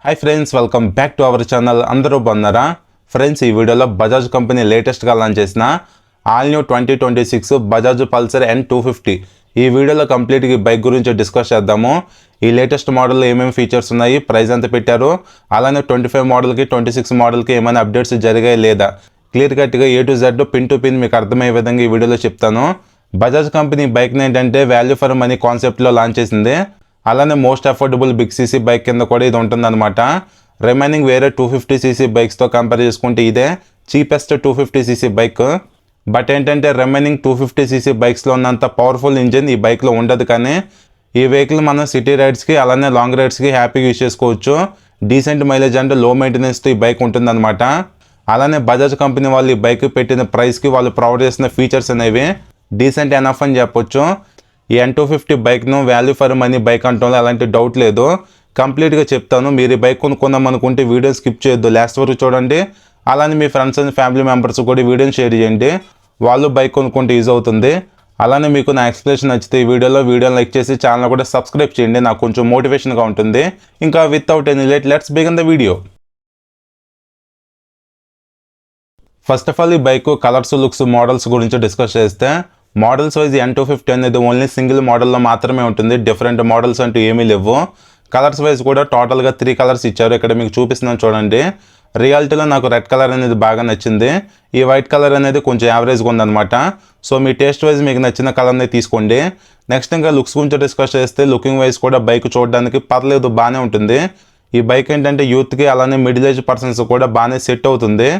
Hi friends, welcome back to our channel. అందరూ బాగున్నారా friends? ఈ వీడియోలో బజాజ్ కంపెనీ లేటెస్ట్గా లాంచ్ చేసిన all new 2026 Bajaj Pulsar N250 ఈ వీడియోలో కంప్లీట్గా బైక్ గురించి డిస్కస్ చేద్దాము. ఈ లేటెస్ట్ మోడల్లో ఏమేమి ఫీచర్స్ ఉన్నాయి, ప్రైస్ ఎంత పెట్టారు, అలానే 25 మోడల్కి 26 మోడల్కి ఏమైనా అప్డేట్స్ జరిగాయి లేదా క్లియర్ కట్గా A to Z pin to pin మీకు అర్థమయ్యే విధంగా ఈ వీడియోలో చెప్తాను. బజాజ్ కంపెనీ బైక్ని ఏంటంటే వాల్యూ ఫర్ మనీ కాన్సెప్ట్లో లాంచ్ చేసింది. అలానే most affordable big CC bike కింద కూడా ఇది ఉంటుందన్నమాట. రిమైనింగ్ వేరే 250cc బైక్స్తో కంపేర్ చేసుకుంటే ఇదే చీపెస్ట్ 250cc బైక్. బట్ ఏంటంటే రిమైనింగ్ 250cc బైక్స్లో ఉన్నంత పవర్ఫుల్ ఇంజిన్ ఈ బైక్లో ఉండదు. కానీ ఈ వెహికల్ మనం సిటీ రైడ్స్కి అలానే లాంగ్ రైడ్స్కి హ్యాపీగా యూజ్ చేసుకోవచ్చు. డీసెంట్ మైలేజ్ అంటే లో మెయింటెనెన్స్తో ఈ బైక్ ఉంటుందన్నమాట. అలానే బజాజ్ కంపెనీ వాళ్ళు ఈ బైక్ పెట్టిన ప్రైస్కి వాళ్ళు ప్రొవైడ్ చేసిన ఫీచర్స్ అనేవి డీసెంట్ ఎనఫ్ అని చెప్పొచ్చు. ఈ N250 బైక్ను వాల్యూ ఫర్ మనీ బైక్ అంటాం, అలాంటి డౌట్ లేదు. కంప్లీట్గా చెప్తాను. మీరు ఈ బైక్ కొనుక్కుందాం అనుకుంటే వీడియో స్కిప్ చేయొద్దు, లాస్ట్ వరకు చూడండి. అలానే మీ ఫ్రెండ్స్ అండ్ ఫ్యామిలీ మెంబర్స్ కూడా వీడియోని షేర్ చేయండి, వాళ్ళు బైక్ కొనుక్కుంటే యూజ్ అవుతుంది. అలానే మీకు నా ఎక్స్ప్లెనేషన్ నచ్చితే ఈ వీడియోని లైక్ చేసి ఛానల్ కూడా సబ్స్క్రైబ్ చేయండి, నాకు కొంచెం మోటివేషన్గా ఉంటుంది. ఇంకా without any late let's begin the video. First of all ఈ బైక్ కలర్స్, లుక్స్, మోడల్స్ గురించి డిస్కస్ చేస్తే మోడల్స్ వైజ్ N250 అనేది ఓన్లీ సింగిల్ మోడల్లో మాత్రమే ఉంటుంది. డిఫరెంట్ మోడల్స్ అంటూ ఏమీ లేవు. కలర్స్ వైజ్ కూడా టోటల్గా 3 కలర్స్ ఇచ్చారు. ఇక్కడ మీకు చూపిస్తున్నాను చూడండి. రియాలిటీలో నాకు రెడ్ కలర్ అనేది బాగా నచ్చింది. ఈ వైట్ కలర్ అనేది కొంచెం యావరేజ్గా ఉందన్నమాట. సో మీ టేస్ట్ వైజ్ మీకు నచ్చిన కలర్ని తీసుకోండి. నెక్స్ట్ ఇంకా లుక్స్ గురించి డిస్కస్ చేస్తే లుకింగ్ వైజ్ కూడా బైక్ చూడడానికి పర్లేదు, బాగానే ఉంటుంది. ఈ బైక్ ఏంటంటే యూత్కి అలానే మిడిల్ ఏజ్ పర్సన్స్ కూడా బాగానే సెట్ అవుతుంది.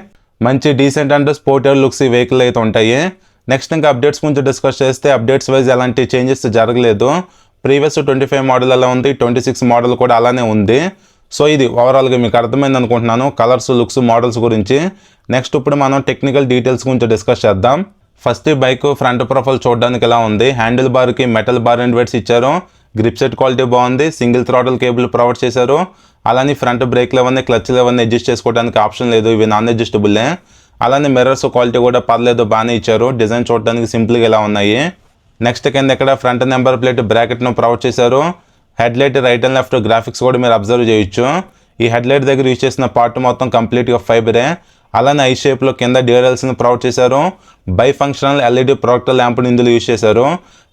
మంచి డీసెంట్ అండ్ స్పోర్టివ్ లుక్స్ ఈ వెహికల్ అయితే ఉంటాయి. నెక్స్ట్ ఇంకా అప్డేట్స్ గురించి డిస్కస్ చేస్తే అప్డేట్స్ వైజ్ ఎలాంటి చేంజెస్ జరగలేదు. ప్రీవియస్ 25 మోడల్ అలా ఉంది, 26 మోడల్ కూడా అలానే ఉంది. సో ఇది ఓవరాల్గా మీకు అర్థమైంది అనుకుంటున్నాను కలర్స్, లుక్స్, మోడల్స్ గురించి. నెక్స్ట్ ఇప్పుడు మనం టెక్నికల్ డీటెయిల్స్ గురించి డిస్కస్ చేద్దాం. ఫస్ట్ ఈ బైక్ ఫ్రంట్ ప్రొఫైల్ చూడడానికి ఎలా ఉంది. హ్యాండిల్ బార్కి మెటల్ బార్ అండ్ వెయిట్స్ ఇచ్చారు. గ్రిప్ సెట్ క్వాలిటీ బాగుంది. సింగిల్ థ్రాటల్ కేబుల్ ప్రొవైడ్ చేశారు. అలానే ఫ్రంట్ బ్రేక్లు అవన్నీ, క్లచ్లు అవన్నీ అడ్జస్ట్ చేసుకోవడానికి ఆప్షన్ లేదు, ఇవి నాన్ అడ్జస్టబుల్లే. అలానే మిర్రర్స్ క్వాలిటీ కూడా పర్లేదు, బాగానే ఇచ్చారు. డిజైన్ చూడడానికి సింపుల్గా ఇలా ఉన్నాయి. నెక్స్ట్ కింద ఇక్కడ ఫ్రంట్ నెంబర్ ప్లేట్ బ్రాకెట్ను ప్రొవైడ్ చేశారు. Head light right and left graphics కూడా మీరు అబ్జర్వ్ చేయొచ్చు. ఈ హెడ్ లైట్ దగ్గర యూజ్ చేసిన పార్ట్ మొత్తం కంప్లీట్గా ఫైబరే. అలానే ఐ షేప్లో కింద డ్యూరల్స్ని ప్రొవైడ్ చేశారు. బై ఫంక్షనల్ LED ప్రొజెక్టర్ ల్యాంప్ని ఇందులో యూజ్ చేశారు.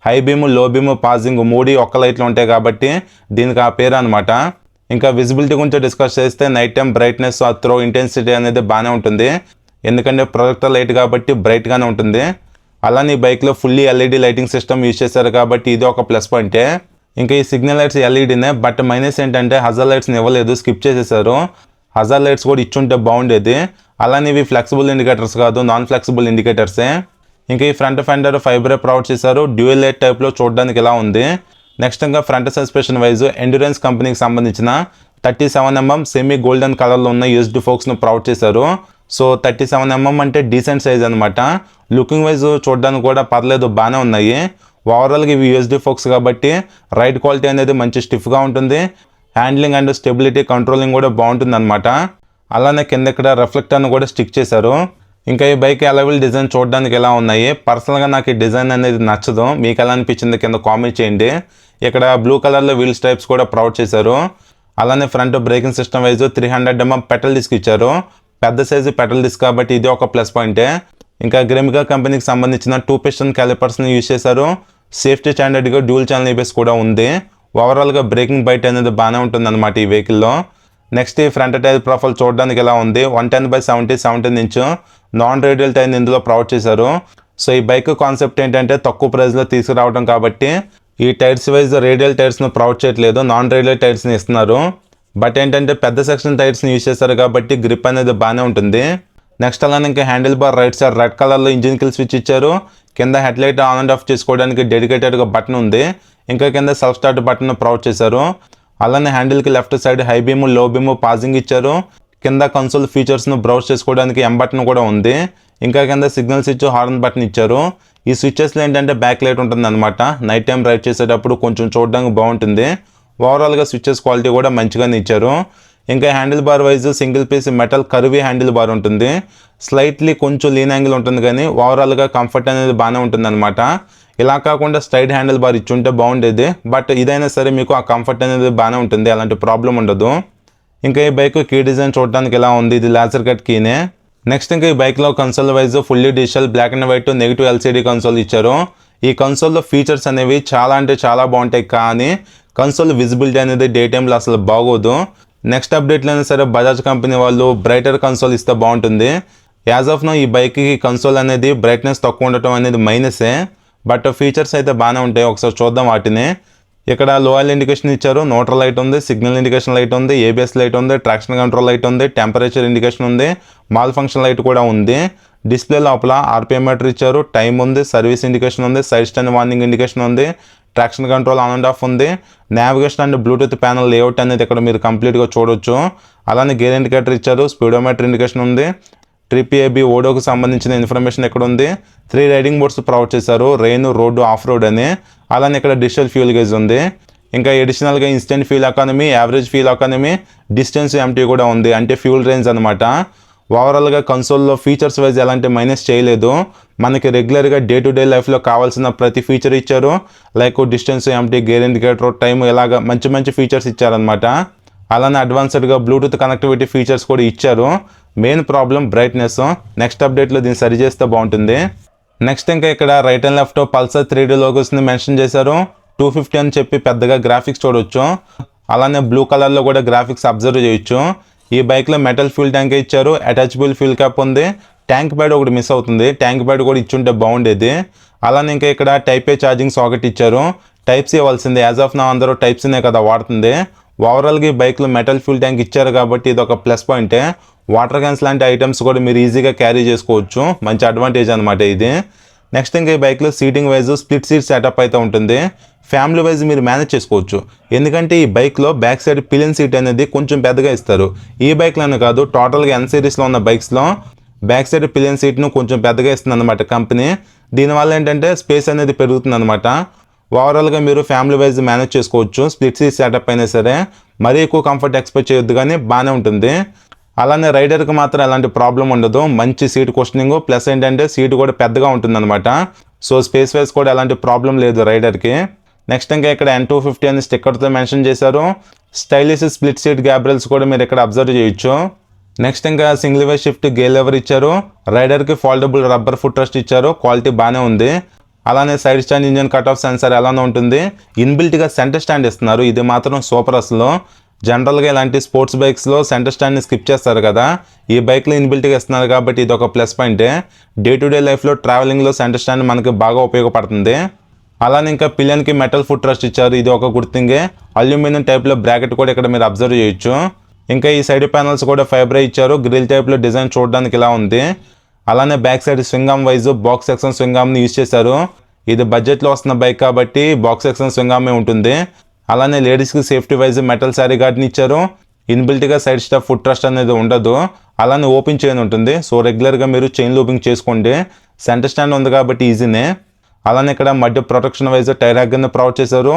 High beam, low beam, passing 3 ఒక్క లైట్లు ఉంటాయి కాబట్టి దీనికి ఆ పేరు అనమాట. ఇంకా విజిబిలిటీ గురించి డిస్కస్ చేస్తే night time brightness, throw intensity అనేది బాగానే ఉంటుంది. ఎందుకంటే ప్రొజెక్టర్ లైట్ కాబట్టి బ్రైట్గానే ఉంటుంది. అలానే ఈ బైక్లో fully LED lighting system use చేశారు కాబట్టి ఇది ఒక ప్లస్ పాయింటే. ఇంకా ఈ సిగ్నల్ లైట్స్ LEDనే, బట్ మైనస్ ఏంటంటే హజార్ లైట్స్ని ఇవ్వలేదు, స్కిప్ చేసేసారు. హజార్ లైట్స్ కూడా ఇచ్చుంటే బాగుండేది. అలానే ఇవి ఫ్లెక్సిబుల్ ఇండికేటర్స్ కాదు, నాన్ ఫ్లెక్సిబుల్ ఇండికేటర్సే. ఇంకా ఈ ఫ్రంట్ ఫెండర్ ఫైబరే ప్రొవైడ్ చేశారు. డ్యూయల్ లైట్ టైప్లో చూడడానికి ఇలా ఉంది. నెక్స్ట్ ఇంకా ఫ్రంట్ సస్పెన్షన్ వైజ్ ఎండ్యూరెన్స్ కంపెనీకి సంబంధించిన 37mm సెమీ గోల్డెన్ కలర్లో ఉన్న యూజ్డ్ ఫోక్స్ను ప్రొవైడ్ చేశారు. సో 37mm అంటే డీసెంట్ సైజ్ అనమాట. లుకింగ్ వైజ్ చూడడానికి కూడా పర్లేదు, బాగానే ఉన్నాయి. ఓవరాల్గా ఇవి USD ఫోక్స్ కాబట్టి రైడ్ క్వాలిటీ అనేది మంచి స్టిఫ్గా ఉంటుంది. హ్యాండ్లింగ్ అండ్ స్టెబిలిటీ కంట్రోలింగ్ కూడా బాగుంటుంది అనమాట. అలానే కింద ఇక్కడ రిఫ్లెక్టర్ను కూడా స్టిక్ చేశారు. ఇంకా ఈ బైక్ అలైవల్ డిజైన్ చూడడానికి ఎలా ఉన్నాయి. పర్సనల్గా నాకు ఈ డిజైన్ అనేది నచ్చదు, మీకు ఎలా అనిపించింది కింద కామెంట్ చేయండి. ఇక్కడ బ్లూ కలర్లో వీల్ స్ట్రైప్స్ కూడా ప్రొవైడ్ చేశారు. అలానే front braking system wise 300mm petrol disc ఇచ్చారు. పెద్ద సైజు పెట్రోల్ డిస్క్ కాబట్టి ఇది ఒక ప్లస్ పాయింటే. ఇంకా గ్రెమికా కంపెనీకి సంబంధించిన 2 పిస్టన్ క్యాలిపర్స్ని యూజ్ చేశారు. సేఫ్టీ స్టాండర్డ్గా డ్యూల్ ఛానల్ ABS కూడా ఉంది. ఓవరాల్గా బ్రేకింగ్ బైట్ అనేది బాగానే ఉంటుంది అనమాట ఈ వెహికల్లో. నెక్స్ట్ ఈ ఫ్రంట్ టైర్ ప్రొఫైల్ చూడడానికి ఎలా ఉంది. 110/70 17 ఇంచ్ నాన్ రేడియల్ టైర్ ఇందులో ప్రొవైడ్ చేశారు. సో ఈ బైక్ కాన్సెప్ట్ ఏంటంటే తక్కువ ప్రైస్లో తీసుకురావడం కాబట్టి ఈ టైర్స్ వైజ్ రేడియల్ టైర్స్ను ప్రొవైడ్ చేయట్లేదు, నాన్ రేడియల్ టైర్స్ని ఇస్తున్నారు. బట్ ఏంటంటే పెద్ద సెక్షన్ టైర్స్ని యూజ్ చేస్తారు కాబట్టి గ్రిప్ అనేది బాగానే ఉంటుంది. నెక్స్ట్ అలానే ఇంకా handle bar right side red కలర్లో ఇంజిన్ కిల్ స్విచ్ ఇచ్చారు. కింద head light on and of చేసుకోవడానికి డెడికేటెడ్గా బటన్ ఉంది. ఇంకా కింద సెల్ఫ్ స్టార్ట్ బటన్ ప్రొవైడ్ చేశారు. అలానే హ్యాండిల్కి left side high beam, low beam, passing ఇచ్చారు. కింద కన్సోల్ ఫీచర్స్ను బ్రౌజ్ చేసుకోవడానికి M బటన్ కూడా ఉంది. ఇంకా కింద సిగ్నల్ స్విచ్, హార్న్ బటన్ ఇచ్చారు. ఈ స్విచెస్లో ఏంటంటే బ్యాక్ లైట్ ఉంటుంది అనమాట. నైట్ టైం రైడ్ చేసేటప్పుడు కొంచెం చూడడానికి బాగుంటుంది. ఓవరాల్గా స్విచెస్ క్వాలిటీ కూడా మంచిగానే ఇచ్చారు. ఇంకా handle bar wise single piece metal curvy handle bar ఉంటుంది. స్లైట్లీ కొంచెం లీన్ యాంగిల్ ఉంటుంది కానీ ఓవరాల్గా కంఫర్ట్ అనేది బాగానే ఉంటుంది అనమాట. ఇలా కాకుండా స్ట్రైట్ హ్యాండిల్ బార్ ఇచ్చుంటే బాగుండేది, బట్ ఇదైనా సరే మీకు ఆ కంఫర్ట్ అనేది బాగానే ఉంటుంది, అలాంటి ప్రాబ్లం ఉండదు. ఇంకా ఈ బైక్ కీ డిజైన్ చూడడానికి ఎలా ఉంది, ఇది లేజర్ కట్ కీనే. నెక్స్ట్ ఇంకా ఈ బైక్లో console wise fully digital black and white negative LCD console ఇచ్చారు. ఈ కన్సోల్లో ఫీచర్స్ అనేవి చాలా అంటే చాలా బాగుంటాయి, కానీ కన్సోల్ విజిబిలిటీ అనేది డే టైంలో అసలు బాగోదు. నెక్స్ట్ అప్డేట్లో అయినా సరే బజాజ్ కంపెనీ వాళ్ళు బ్రైటర్ కన్సోల్ ఇస్తే బాగుంటుంది. యాజ్ ఆఫ్ నో ఈ బైక్కి కన్సోల్ అనేది బ్రైట్నెస్ తక్కువ ఉండటం అనేది మైనసే, బట్ ఫీచర్స్ అయితే బాగానే ఉంటాయి. ఒకసారి చూద్దాం వాటిని. ఇక్కడ లో ఆయిల్ ఇండికేషన్ ఇచ్చారు, న్యూట్రల్ లైట్ ఉంది, సిగ్నల్ ఇండికేషన్ లైట్ ఉంది, ఏబిఎస్ లైట్ ఉంది, ట్రాక్షన్ కంట్రోల్ లైట్ ఉంది, టెంపరేచర్ ఇండికేషన్ ఉంది, మాల్ ఫంక్షన్ లైట్ కూడా ఉంది. డిస్ప్లే లోపల ఆర్పిఎం మీటర్ ఇచ్చారు, టైం ఉంది, సర్వీస్ ఇండికేషన్ ఉంది, సైడ్ స్టాండ్ వార్నింగ్ ఇండికేషన్ ఉంది, traction control on and off ఉంది, navigation and Bluetooth panel layout అనేది ఇక్కడ మీరు కంప్లీట్గా చూడొచ్చు. అలానే గేర్ ఇండికేటర్ ఇచ్చారు, స్పీడోమీటర్ ఇండికేషన్ ఉంది, ట్రిప్ ఏబీ ఓడోకి సంబంధించిన ఇన్ఫర్మేషన్ ఇక్కడ ఉంది. 3 రైడింగ్ మోడ్స్ ప్రొవైడ్ చేశారు, రెయిన్, రోడ్డు, ఆఫ్ రోడ్ అని. అలానే ఇక్కడ డిజిటల్ ఫ్యూల్ గేజ్ ఉంది. ఇంకా అడిషనల్గా instant fuel economy, average fuel economy, distance empty కూడా ఉంది, అంటే ఫ్యూల్ రేంజ్ అనమాట. ఓవరాల్గా కన్సోల్లో ఫీచర్స్ వైజ్ ఎలాంటి మైనస్ చేయలేదు. మనకి రెగ్యులర్గా డే టు డే లైఫ్లో కావాల్సిన ప్రతి ఫీచర్ ఇచ్చారు. Like distance empty, gear indicator, time, ఇలాగ మంచి మంచి ఫీచర్స్ ఇచ్చారనమాట. అలానే అడ్వాన్స్డ్గా బ్లూటూత్ కనెక్టివిటీ ఫీచర్స్ కూడా ఇచ్చారు. Main problem brightness. నెక్స్ట్ అప్డేట్లో దీన్ని సరి చేస్తే బాగుంటుంది. నెక్స్ట్ ఇంకా ఇక్కడ right and left Pulsar 3D లోగోస్ని మెన్షన్ చేశారు. 250 అని చెప్పి పెద్దగా గ్రాఫిక్స్ చూడవచ్చు. అలానే బ్లూ కలర్లో కూడా గ్రాఫిక్స్ అబ్జర్వ్ చేయొచ్చు. ఈ బైక్లో మెటల్ ఫ్యూల్ ట్యాంక్ ఇచ్చారు, అటాచబుల్ ఫ్యూల్ క్యాప్ ఉంది, ట్యాంక్ ప్యాడ్ ఒకటి మిస్ అవుతుంది, ట్యాంక్ ప్యాడ్ కూడా ఇచ్చుంటే బాగుండేది. అలానే ఇంకా ఇక్కడ టైప్ ఏ ఛార్జింగ్ సాకెట్ ఇచ్చారు. టైప్ సి ఇవ్వాల్సిందే, యాజ్ ఆఫ్ నా అందరూ టైప్ సినే కదా వాడుతుంది. ఓవరాల్గా ఈ బైక్లో మెటల్ ఫ్యూల్ ట్యాంక్ ఇచ్చారు కాబట్టి ఇది ఒక ప్లస్ పాయింటే. వాటర్ క్యాన్స్ లాంటి ఐటమ్స్ కూడా మీరు ఈజీగా క్యారీ చేసుకోవచ్చు, మంచి అడ్వాంటేజ్ అనమాట ఇది. నెక్స్ట్ ఇంకా ఈ బైక్లో seating wise split seat setup అయితే ఉంటుంది. ఫ్యామిలీ వైజ్ మీరు మేనేజ్ చేసుకోవచ్చు, ఎందుకంటే ఈ బైక్లో బ్యాక్ సైడ్ పిలియన్ సీట్ అనేది కొంచెం పెద్దగా ఇస్తారు. ఈ బైక్లోనే కాదు, టోటల్గా ఎన్ సిరీస్లో ఉన్న బైక్స్లో బ్యాక్ సైడ్ పిలియన్ సీట్ను కొంచెం పెద్దగా ఇస్తుంది అనమాట కంపెనీ. దీనివల్ల ఏంటంటే స్పేస్ అనేది పెరుగుతుంది అనమాట. ఓవరాల్గా మీరు ఫ్యామిలీ వైజ్ మేనేజ్ చేసుకోవచ్చు. స్ప్లిట్ సీట్ సెటప్ అయినా సరే మరీ ఎక్కువ కంఫర్ట్ ఎక్స్పెక్ట్ చేయొద్దు, కానీ బాగానే ఉంటుంది. అలానే రైడర్కి మాత్రం ఎలాంటి ప్రాబ్లం ఉండదు, మంచి సీట్ కుషనింగ్, ప్లస్ ఏంటంటే సీట్ కూడా పెద్దగా ఉంటుంది అనమాట. సో స్పేస్ వైజ్ కూడా ఎలాంటి ప్రాబ్లం లేదు రైడర్కి. నెక్స్ట్ ఇంకా ఇక్కడ N250 అని స్టిక్కర్తో మెన్షన్ చేశారు. స్టైలిష్ స్ప్లిట్ సీట్ గ్యాబ్రెల్స్ కూడా మీరు ఇక్కడ అబ్జర్వ్ చేయొచ్చు. నెక్స్ట్ ఇంకా single way shift gear lever ఇచ్చారు. రైడర్కి ఫోల్డబుల్ రబ్బర్ ఫుట్ రెస్ట్ ఇచ్చారు, క్వాలిటీ బాగానే ఉంది. అలానే side stand engine cut off sensor ఎలానే ఉంటుంది. ఇన్బిల్ట్గా సెంటర్ స్టాండ్ ఇస్తున్నారు, ఇది మాత్రం సూపర్ అసలు. జనరల్గా ఇలాంటి స్పోర్ట్స్ బైక్స్లో సెంటర్ స్టాండ్ని స్కిప్ చేస్తారు కదా, ఈ బైక్లో ఇన్బిల్ట్గా ఇస్తున్నారు కాబట్టి ఇది ఒక ప్లస్ పాయింటే. డే టు డే లైఫ్లో ట్రావెలింగ్లో సెంటర్ స్టాండ్ మనకి బాగా ఉపయోగపడుతుంది. అలానే ఇంకా పిలియన్కి మెటల్ ఫుట్ రెస్ట్ ఇచ్చారు, ఇది ఒక గుర్తింగే. అల్యూమినియం టైప్లో బ్రాకెట్ కూడా ఇక్కడ మీరు అబ్జర్వ్ చేయొచ్చు. ఇంకా ఈ సైడ్ ప్యానల్స్ కూడా ఫైబర్ ఇచ్చారు. గ్రిల్ టైప్లో డిజైన్ చూడడానికి ఇలా ఉంది. అలానే back side swing arm wise box section swing ఆర్మ్ని యూజ్ చేశారు. ఇది బడ్జెట్లో వస్తున్న బైక్ కాబట్టి బాక్స్ సెక్షన్ స్వింగ్ ఆర్మే ఉంటుంది. అలానే లేడీస్కి సేఫ్టీ వైజ్ మెటల్ శారీ గార్డ్ని ఇచ్చారు. ఇన్బిల్ట్గా సైడ్ స్టెప్ ఫుట్ రెస్ట్ అనేది ఉండదు. అలానే ఓపెన్ చైన్ ఉంటుంది, సో రెగ్యులర్గా మీరు చైన్ లూపింగ్ చేసుకోండి. సెంటర్ స్టాండ్ ఉంది కాబట్టి ఈజీనే. అలానే ఇక్కడ మధ్య ప్రొటెక్షన్ వైజ్ టైర్ హ్యాగర్ని ప్రొవైడ్ చేశారు.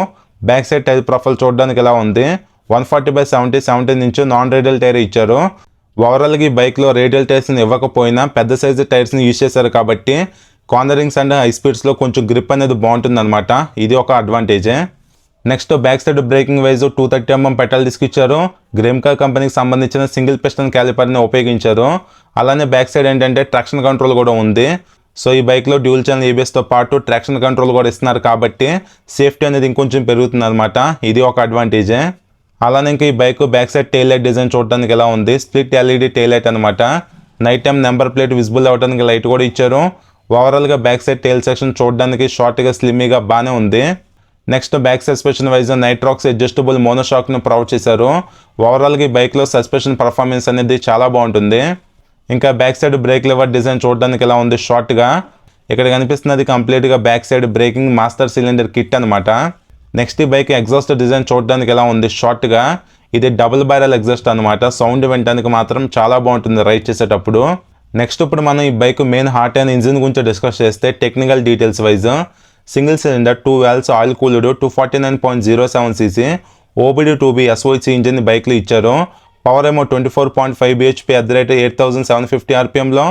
బ్యాక్ సైడ్ టైర్ ప్రొఫైల్ చూడడానికి ఎలా ఉంది. 140/70 17 ఇంచ్ నాన్ రేడియల్ టైర్ ఇచ్చారు. ఓవరాల్గా ఈ బైక్లో రేడియల్ టైర్స్ని ఇవ్వకపోయినా పెద్ద సైజు టైర్స్ని యూజ్ చేశారు కాబట్టి కార్నరింగ్స్ అండ్ హై స్పీడ్స్లో కొంచెం గ్రిప్ అనేది బాగుంటుంది అనమాట, ఇది ఒక అడ్వాంటేజే. Next back side braking wise 230 mm petal disc ఇచ్చారు. గ్రేమ్కా కంపెనీకి సంబంధించిన సింగిల్ పిస్టన్ క్యాలిపర్ని ఉపయోగించారు. అలానే బ్యాక్ సైడ్ ఏంటంటే ట్రాక్షన్ కంట్రోల్ కూడా ఉంది. సో ఈ బైక్లో డ్యూల్ ఛానల్ ఏబిఎస్తో పాటు ట్రాక్షన్ కంట్రోల్ కూడా ఇస్తున్నారు కాబట్టి సేఫ్టీ అనేది ఇంకొంచెం పెరుగుతుంది అనమాట, ఇది ఒక అడ్వాంటేజే. అలానే ఇంకా ఈ bike back side tail light design చూడడానికి ఎలా ఉంది. స్ప్లిట్ LED టెయిల్ లైట్ అనమాట. Night time number plate visible అవ్వడానికి లైట్ కూడా ఇచ్చారు. ఓవరాల్గా బ్యాక్ సైడ్ టెయిల్ సెక్షన్ చూడడానికి షార్ట్గా స్లిమ్మీగా బాగానే ఉంది. Next back suspension wise Nitrox adjustable మోనోషాక్ను ప్రొవైడ్ చేశారు. ఓవరాల్గా ఈ బైక్లో సస్పెన్షన్ పర్ఫార్మెన్స్ అనేది చాలా బాగుంటుంది. ఇంకా back side break lever design చూడడానికి ఎలా ఉంది షార్ట్గా. ఇక్కడ కనిపిస్తున్నది కంప్లీట్గా back side breaking master cylinder kit అనమాట. నెక్స్ట్ ఈ బైక్ ఎగ్జాస్ట్ డిజైన్ చూడడానికి ఎలా ఉంది షార్ట్గా. ఇది డబుల్ బ్యారెల్ ఎగ్జాస్ట్ అనమాట, సౌండ్ వినడానికి మాత్రం చాలా బాగుంటుంది రైడ్ చేసేటప్పుడు. నెక్స్ట్ ఇప్పుడు మనం ఈ bike main heart and engine గురించి డిస్కస్ చేస్తే technical details wise single cylinder 2 valves oil cooled 249.07 cc OBD 2B SOHC engine బైక్లో ఇచ్చారు. పవర్ ఏమో 24.5 bhp at the rate 8750 rpmలో,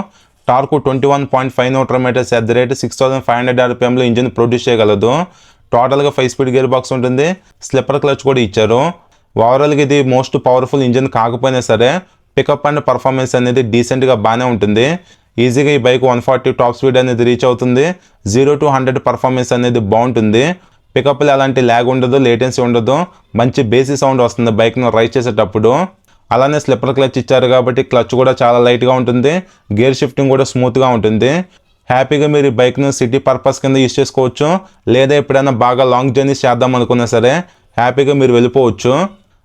torque 21.5 Nm at the rate 6500 rpmలో ఇంజిన్ ప్రొడ్యూస్ చేయగలదు. టోటల్గా 5 speed gear box ఉంటుంది. స్లిప్పర్ క్లచ్ కూడా ఇచ్చారు. ఓవరాల్గా ఇది మోస్ట్ పవర్ఫుల్ ఇంజిన్ కాకపోయినా సరే పికప్ అండ్ పర్ఫార్మెన్స్ అనేది డీసెంట్గా బాగానే ఉంటుంది. ఈజీగా ఈ బైక్ 140 టాప్ స్పీడ్ అనేది రీచ్ అవుతుంది. 0 to 100 పర్ఫార్మెన్స్ అనేది బాగుంటుంది. పికప్లో ఎలాంటి ల్యాగ్ ఉండదు, లేటెన్సీ ఉండదు, మంచి బేసి సౌండ్ వస్తుంది బైక్ను రైడ్ చేసేటప్పుడు. అలానే స్లిప్పర్ క్లచ్ ఇచ్చారు కాబట్టి క్లచ్ కూడా చాలా లైట్గా ఉంటుంది. గేర్ షిఫ్టింగ్ కూడా స్మూత్గా ఉంటుంది. హ్యాపీగా మీరు ఈ బైక్ను సిటీ పర్పస్ కింద యూజ్ చేసుకోవచ్చు, లేదా ఎప్పుడైనా బాగా లాంగ్ జర్నీస్ చేద్దాం అనుకున్నా సరే హ్యాపీగా మీరు వెళ్ళిపోవచ్చు.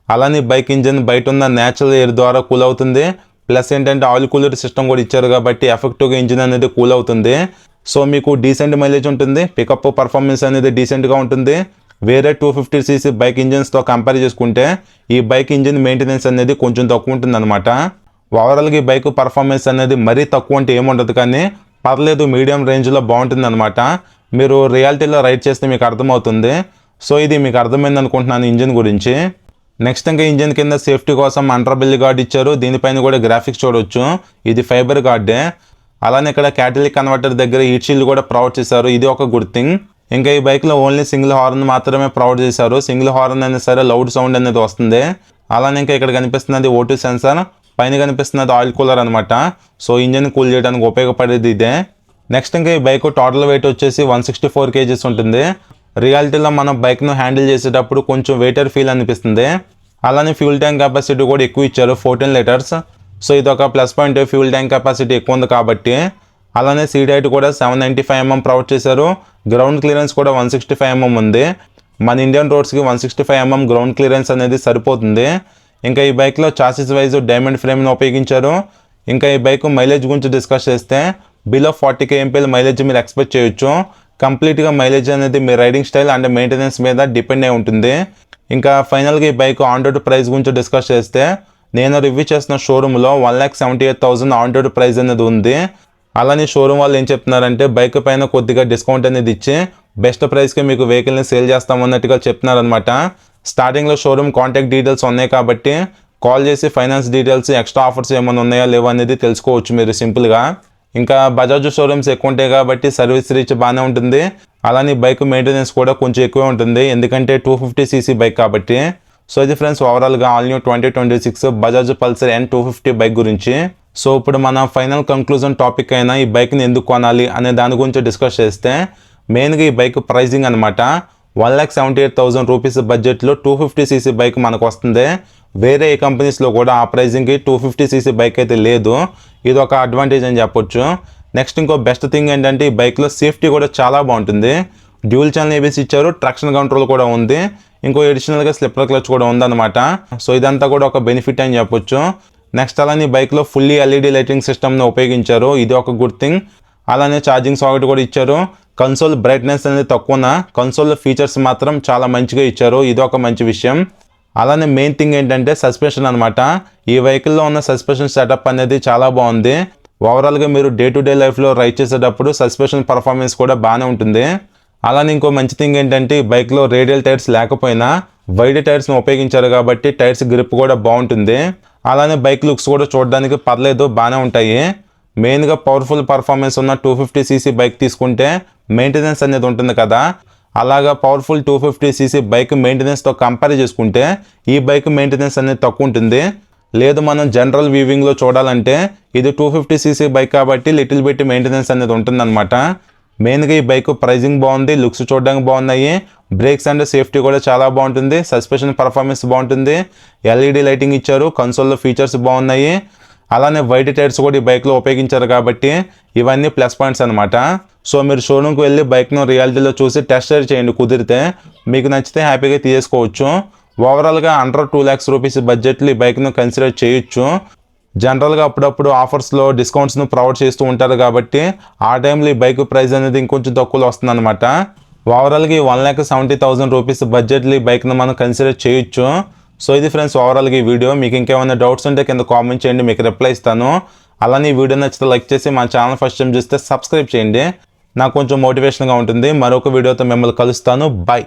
అలానే బైక్ ఇంజిన్ బయట ఉన్న న్యాచురల్ ఎయిర్ ద్వారా కూల్ అవుతుంది. ప్లస్ ఏంటంటే ఆయిల్ కూలర్ సిస్టమ్ కూడా ఇచ్చారు కాబట్టి ఎఫెక్టివ్గా ఇంజిన్ అనేది కూల్ అవుతుంది. సో మీకు డీసెంట్ మైలేజ్ ఉంటుంది, పికప్ పర్ఫార్మెన్స్ అనేది డీసెంట్గా ఉంటుంది. వేరే 250cc బైక్ ఇంజిన్స్తో కంపేర్ చేసుకుంటే ఈ బైక్ ఇంజిన్ మెయింటెనెన్స్ అనేది కొంచెం తక్కువ ఉంటుంది అనమాట. ఓవరాల్గా ఈ బైక్ పర్ఫార్మెన్స్ అనేది మరీ తక్కువ అంటే ఏముండదు, కానీ పర్లేదు, మీడియం రేంజ్లో బాగుంటుంది అనమాట. మీరు రియాలిటీలో రైడ్ చేస్తే మీకు అర్థమవుతుంది. సో ఇది మీకు అర్థమైంది అనుకుంటున్నాను ఇంజిన్ గురించి. నెక్స్ట్ ఇంకా ఇంజిన్ కింద సేఫ్టీ కోసం అండర్ బెల్లి గార్డ్ ఇచ్చారు. దీనిపైన కూడా గ్రాఫిక్స్ చూడవచ్చు. ఇది ఫైబర్ గార్డే. అలానే ఇక్కడ క్యాటలిక్ కన్వర్టర్ దగ్గర హీట్ షీల్డ్ కూడా ప్రొవైడ్ చేశారు. ఇది ఒక గుడ్ థింగ్. ఇంకా ఈ బైక్లో ఓన్లీ సింగిల్ హార్న్ మాత్రమే ప్రొవైడ్ చేశారు. సింగిల్ హార్న్ అయినా సరే లౌడ్ సౌండ్ అనేది వస్తుంది. అలానే ఇంకా ఇక్కడ కనిపిస్తున్నది O2 సెన్సార్, పైన కనిపిస్తున్నది ఆయిల్ కూలర్ అనమాట. సో ఇంజిన్ కూల్ చేయడానికి ఉపయోగపడేది ఇదే. నెక్స్ట్ ఇంకా ఈ బైక్ టోటల్ వెయిట్ వచ్చేసి 164 kgs ఉంటుంది. రియాలిటీలో మనం బైక్ను హ్యాండిల్ చేసేటప్పుడు కొంచెం వెయిటర్ ఫీల్ అనిపిస్తుంది. అలానే ఫ్యూల్ ట్యాంక్ కెపాసిటీ కూడా ఎక్కువ ఇచ్చారు, 14 లీటర్స్. సో ఇది ఒక plus point, fuel tank capacity ఎక్కువ ఉంది కాబట్టి. అలానే సీట్ హైట్ కూడా 795 mm ప్రొవైడ్ చేశారు. గ్రౌండ్ క్లియరెన్స్ కూడా 165 mm ఉంది. మన ఇండియన్ రోడ్స్కి 165 mm గ్రౌండ్ క్లియరెన్స్ అనేది సరిపోతుంది. ఇంకా ఈ బైక్లో చాసిస్ వైజ్ డైమండ్ ఫ్రేమ్ని ఉపయోగించారు. ఇంకా ఈ బైక్ మైలేజ్ గురించి డిస్కస్ చేస్తే బిలో 40 kmpl మైలేజ్ మీరు ఎక్స్పెక్ట్ చేయొచ్చు. కంప్లీట్గా మైలేజ్ అనేది మీ రైడింగ్ స్టైల్ అండ్ మెయింటెనెన్స్ మీద డిపెండ్ అయి ఉంటుంది. ఇంకా ఫైనల్గా ఈ బైక్ ఆన్ రోడ్ ప్రైస్ గురించి డిస్కస్ చేస్తే నేను రివ్యూ చేసిన షోరూంలో 1,78,000 ఆన్ రోడ్ ప్రైస్ అనేది ఉంది. అలానే షోరూమ్ వాళ్ళు ఏం చెప్తున్నారంటే బైక్ పైన కొద్దిగా డిస్కౌంట్ అనేది ఇచ్చి బెస్ట్ ప్రైస్కి మీకు వెహికల్ని సేల్ చేస్తామన్నట్టుగా చెప్తున్నారనమాట. స్టార్టింగ్లో షోరూమ్ కాంటాక్ట్ డీటెయిల్స్ ఉన్నాయి కాబట్టి కాల్ చేసి ఫైనాన్స్ డీటెయిల్స్, ఎక్స్ట్రా ఆఫర్స్ ఏమైనా ఉన్నాయా లేవా అనేది తెలుసుకోవచ్చు మీరు సింపుల్గా. ఇంకా బజాజ్ షోరూమ్స్ ఎక్కువ ఉంటాయి కాబట్టి సర్వీస్ రీచ్ బాగానే ఉంటుంది. అలానే బైక్ మెయింటెనెన్స్ కూడా కొంచెం ఎక్కువే ఉంటుంది, ఎందుకంటే 250cc బైక్ కాబట్టి. సో ఇది ఫ్రెండ్స్ ఓవరాల్గా all new 2026 Bajaj Pulsar N250 bike గురించి. సో ఇప్పుడు మన ఫైనల్ కంక్లూజన్ టాపిక్ అయిన ఈ బైక్ని ఎందుకు కొనాలి అనే దాని గురించి డిస్కస్ చేస్తే మెయిన్గా ఈ బైక్ ప్రైజింగ్ అనమాట. 1,78,000 రూపీస్ బడ్జెట్లో 250cc బైక్ మనకు వస్తుంది. వేరే ఏ కంపెనీస్లో కూడా ఆ ప్రైజింగ్కి 250cc బైక్ అయితే లేదు. ఇది ఒక అడ్వాంటేజ్ అని చెప్పొచ్చు. నెక్స్ట్ ఇంకో బెస్ట్ థింగ్ ఏంటంటే ఈ బైక్లో సేఫ్టీ కూడా చాలా బాగుంటుంది. డ్యూల్ ఛానల్ ABS ఇచ్చారు, ట్రాక్షన్ కంట్రోల్ కూడా ఉంది, ఇంకో ఎడిషనల్గా స్లిప్పర్ క్లచ్ కూడా ఉందన్నమాట. సో ఇదంతా కూడా ఒక బెనిఫిట్ అని చెప్పొచ్చు. నెక్స్ట్ అలానే బైక్లో ఫుల్లీ LED లైటింగ్ సిస్టమ్ని ఉపయోగించారు, ఇది ఒక గుడ్ థింగ్. అలానే ఛార్జింగ్ సాకెట్ కూడా ఇచ్చారు. కన్సోల్ బ్రైట్నెస్ అనేది తక్కువ, కన్సోల్ ఫీచర్స్ మాత్రం చాలా మంచిగా ఇచ్చారు, ఇది ఒక మంచి విషయం. అలానే మెయిన్ థింగ్ ఏంటంటే సస్పెన్షన్ అనమాట. ఈ వెహికల్లో ఉన్న సస్పెన్షన్ సెటప్ అనేది చాలా బాగుంది. ఓవరాల్గా మీరు డే టు డే లైఫ్లో రైడ్ చేసేటప్పుడు సస్పెన్షన్ పర్ఫార్మెన్స్ కూడా బాగానే ఉంటుంది. అలానే ఇంకో మంచి థింగ్ ఏంటంటే ఈ బైక్లో రేడియల్ టైర్స్ లేకపోయినా వైడ్ టైర్స్ని ఉపయోగించారు కాబట్టి టైర్స్ గ్రిప్ కూడా బాగుంటుంది. అలానే బైక్ లుక్స్ కూడా చూడడానికి పర్లేదు, బాగానే ఉంటాయి. మెయిన్గా పవర్ఫుల్ పర్ఫార్మెన్స్ ఉన్న 250cc బైక్ తీసుకుంటే మెయింటెనెన్స్ అనేది ఉంటుంది కదా, అలాగా పవర్ఫుల్ 250cc బైక్ మెయింటెనెన్స్తో కంపేర్ చేసుకుంటే ఈ బైక్ మెయింటెనెన్స్ అనేది తక్కువ ఉంటుంది. లేదు మనం జనరల్ వ్యూవింగ్లో చూడాలంటే ఇది 250cc బైక్ కాబట్టి లిటిల్ బిట్ మెయింటెనెన్స్ అనేది ఉంటుందన్నమాట. మెయిన్గా ఈ బైక్ ప్రైజింగ్ బాగుంది, లుక్స్ చూడడానికి బాగున్నాయి, బ్రేక్స్ అండ్ సేఫ్టీ కూడా చాలా బాగుంటుంది, సస్పెన్షన్ పర్ఫార్మెన్స్ బాగుంటుంది, LED లైటింగ్ ఇచ్చారు, కన్సోల్లో ఫీచర్స్ బాగున్నాయి. అలానే వైట్ టైర్స్ కూడా ఈ బైక్లో ఉపయోగించారు కాబట్టి ఇవన్నీ ప్లస్ పాయింట్స్ అనమాట. సో మీరు షోరూమ్కి వెళ్ళి బైక్ను రియాలిటీలో చూసి టెస్ట్ రైడ్ చేయండి, కుదిరితే మీకు నచ్చితే హ్యాపీగా తీసుకోవచ్చు. ఓవరాల్గా అండర్ 2 lakhs రూపీస్ బడ్జెట్లో ఈ బైక్ను కన్సిడర్ చేయొచ్చు. జనరల్గా అప్పుడప్పుడు ఆఫర్స్లో డిస్కౌంట్స్ను ప్రొవైడ్ చేస్తూ ఉంటారు కాబట్టి ఆ టైంలో ఈ బైక్ ప్రైస్ అనేది ఇంకొంచెం తక్కువలో వస్తుందన్నమాట. ఓవరాల్గా ఈ 1,70,000 రూపీస్ బడ్జెట్లో ఈ బైక్ను మనం కన్సిడర్ చేయొచ్చు. సో ఇది ఫ్రెండ్స్ ఓవరాల్గా ఈ వీడియో. మీకు ఇంకేమైనా డౌట్స్ ఉంటే కింద కామెంట్ చేయండి, మీకు రిప్లై ఇస్తాను. అలానే ఈ వీడియో నచ్చితే లైక్ చేసి మా ఛానల్ ఫస్ట్ టైం చూస్తే సబ్స్క్రైబ్ చేయండి, నాకు కొంచెం మోటివేషన్గా ఉంటుంది. మరొక వీడియోతో మిమ్మల్ని కలుస్తాను. బాయ్.